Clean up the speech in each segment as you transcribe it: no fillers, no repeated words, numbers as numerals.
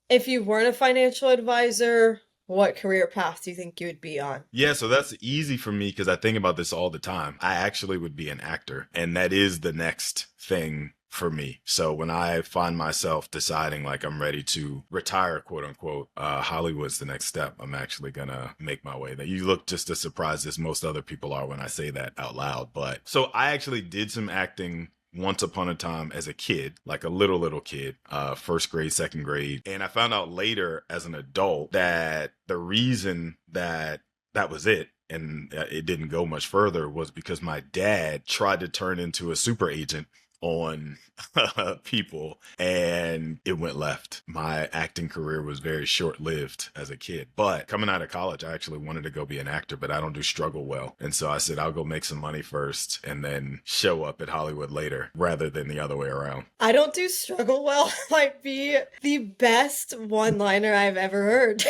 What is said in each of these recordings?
If you weren't a financial advisor, what career path do you think you would be on? Yeah, so that's easy for me because I think about this all the time. I actually would be an actor, and that is the next thing for me. So when I find myself deciding like I'm ready to retire, quote unquote, Hollywood's the next step. I'm actually gonna make my way there. You look just as surprised as most other people are when I say that out loud. But so I actually did some acting once upon a time as a kid, like a little kid, first grade, second grade. And I found out later as an adult that the reason that that was it and it didn't go much further was because my dad tried to turn into a super agent on people and it went left. My acting career was very short lived as a kid. But coming out of college, I actually wanted to go be an actor, but I don't do struggle well. And so I said, I'll go make some money first and then show up at Hollywood later rather than the other way around. I don't do struggle well might be the best one-liner I've ever heard.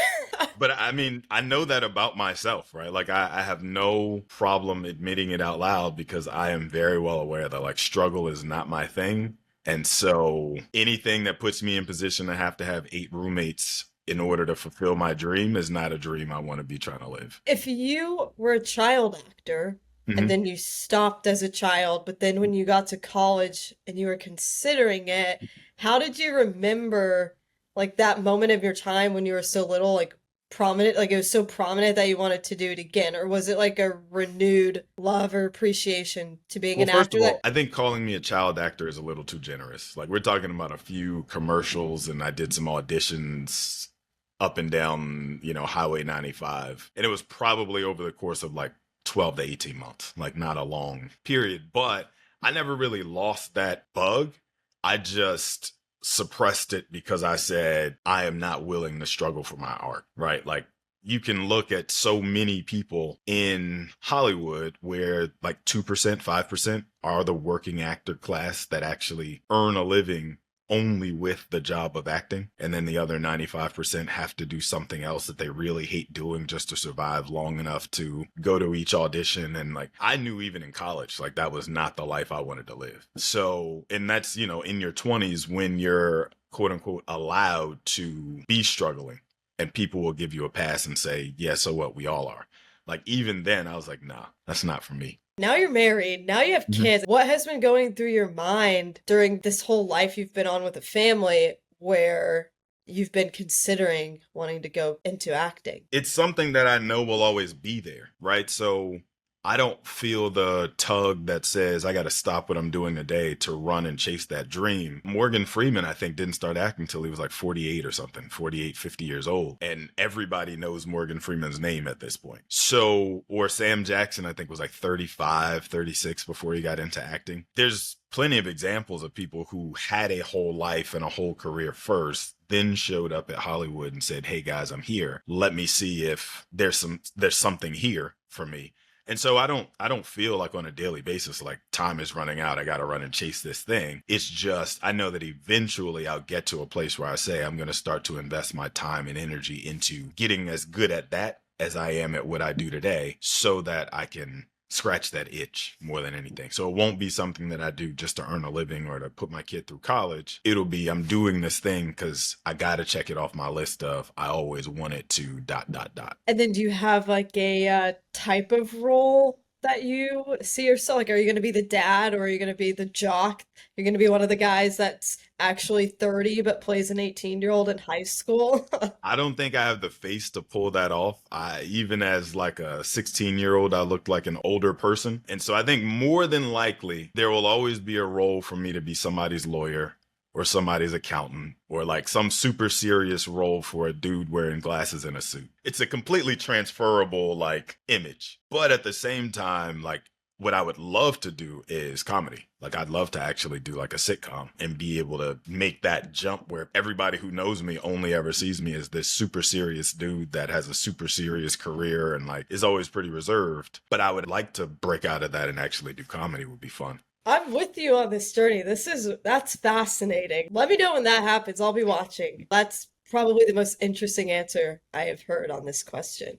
But I mean, I know that about myself, right? Like I have no problem admitting it out loud because I am very well aware that like struggle is not my thing. And so anything that puts me in position to have 8 roommates in order to fulfill my dream is not a dream I want to be trying to live. If you were a child actor and Hmm. then you stopped as a child, but then when you got to college and you were considering it, how did you remember like that moment of your time when you were so little, like prominent, like it was so prominent that you wanted to do it again? Or was it like a renewed love or appreciation to being Well, an first actor of all, that I think calling me a child actor is a little too generous. Like we're talking about a few commercials and I did some auditions up and down, Highway 95. And it was probably over the course of like 12 to 18 months, like not a long period. But I never really lost that bug. I just suppressed it because I said, I am not willing to struggle for my art, right? Like you can look at so many people in Hollywood where like 2%, 5% are the working actor class that actually earn a living only with the job of acting. And then the other 95% have to do something else that they really hate doing just to survive long enough to go to each audition. And like, I knew even in college, like that was not the life I wanted to live. So, and that's, in your 20s when you're quote unquote allowed to be struggling and people will give you a pass and say, yeah, so what? We all are. Like, even then, I was like, nah, that's not for me. now you're married, now you have Mhm. kids. What has been going through your mind during this whole life you've been on with a family where you've been considering wanting to go into acting? It's something that I know will always be there, right? So I don't feel the tug that says I got to stop what I'm doing today to run and chase that dream. Morgan Freeman, I think, didn't start acting until he was like 48 or something, 48, 50 years old. And everybody knows Morgan Freeman's name at this point. So, or Sam Jackson, I think, was like 35, 36 before he got into acting. There's plenty of examples of people who had a whole life and a whole career first, then showed up at Hollywood and said, "Hey guys, I'm here. Let me see if there's something here for me." And so I don't feel like on a daily basis like time is running out. I got to run and chase this thing. It's just I know that eventually I'll get to a place where I say I'm going to start to invest my time and energy into getting as good at that as I am at what I do today so that I can scratch that itch more than anything. So it won't be something that I do just to earn a living or to put my kid through college. It'll be I'm doing this thing because I got to check it off my list of I always wanted to dot dot dot. And then do you have like a type of role that you see yourself? Like, are you going to be the dad or are you going to be the jock? You're going to be one of the guys that's actually 30 but plays an 18-year-old in high school? I don't think I have the face to pull that off. I even as like a 16-year-old, I looked like an older person. And so I think more than likely there will always be a role for me to be somebody's lawyer or somebody's accountant or like some super serious role for a dude wearing glasses and a suit. It's a completely transferable like image. But at the same time, like what I would love to do is comedy. Like I'd love to actually do like a sitcom and be able to make that jump where everybody who knows me only ever sees me as this super serious dude that has a super serious career and like is always pretty reserved. But I would like to break out of that and actually do comedy would be fun. I'm with you on this journey. That's fascinating. Let me know when that happens. I'll be watching. That's probably the most interesting answer I have heard on this question.